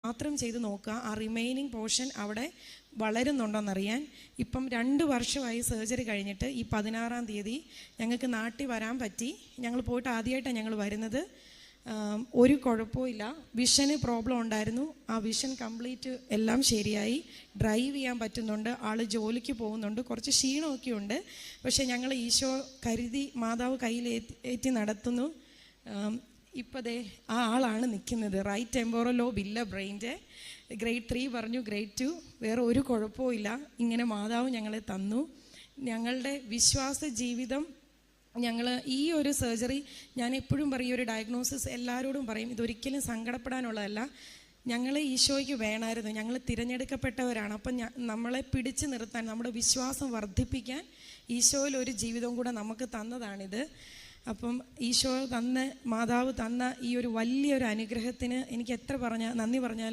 മാത്രം ചെയ്ത് നോക്കുക, ആ റിമൈനിങ് പോർഷൻ അവിടെ വളരുന്നുണ്ടോയെന്നറിയാൻ. ഇപ്പം 2 വർഷമായി സർജറി കഴിഞ്ഞിട്ട്. ഈ 16-ാം തീയതി ഞങ്ങൾക്ക് നാട്ടിൽ വരാൻ പറ്റി. ഞങ്ങൾ പോയിട്ട് ആദ്യമായിട്ടാണ് ഞങ്ങൾ വരുന്നത്. ഒരു കുഴപ്പമില്ല. വിഷന് പ്രോബ്ലം ഉണ്ടായിരുന്നു. ആ വിഷൻ കംപ്ലീറ്റ് എല്ലാം ശരിയായി. ഡ്രൈവ് ചെയ്യാൻ പറ്റുന്നുണ്ട്. ആൾ ജോലിക്ക് പോകുന്നുണ്ട്. കുറച്ച് ക്ഷീണമൊക്കെ ഉണ്ട്. പക്ഷേ ഞങ്ങൾ ഈശോ കരുതി മാതാവ് കയ്യിലേറ്റി നടത്തുന്നു. ഇപ്പോൾ ദേ ആ ആളാണ് നിൽക്കുന്നത്. റൈറ്റ് ടെമ്പോറൽ ലോബ് ഇല്ല ബ്രെയിൻ്റെ. ഗ്രേഡ് 3 പറഞ്ഞു, ഗ്രേഡ് 2. വേറെ ഒരു കുഴപ്പമില്ല. ഇങ്ങനെ മാതാവ് ഞങ്ങളെ തന്നു. ഞങ്ങളുടെ വിശ്വാസ ജീവിതം, ഞങ്ങൾ ഈ ഒരു സർജറി, ഞാൻ എപ്പോഴും പറയും, ഈ ഒരു ഡയഗ്നോസിസ് എല്ലാവരോടും പറയും, ഇതൊരിക്കലും സങ്കടപ്പെടാനുള്ളതല്ല. ഞങ്ങളെ ഈശോയ്ക്ക് വേണമായിരുന്നു. ഞങ്ങൾ തിരഞ്ഞെടുക്കപ്പെട്ടവരാണ്. അപ്പം നമ്മളെ പിടിച്ചു നിർത്താൻ, നമ്മുടെ വിശ്വാസം വർദ്ധിപ്പിക്കാൻ ഈശോയിൽ ഒരു ജീവിതവും കൂടെ നമുക്ക് തന്നതാണിത്. അപ്പം ഈശോ മാതാവ് തന്ന ഈ ഒരു വലിയൊരു അനുഗ്രഹത്തിന് എനിക്ക് എത്ര നന്ദി പറഞ്ഞാൽ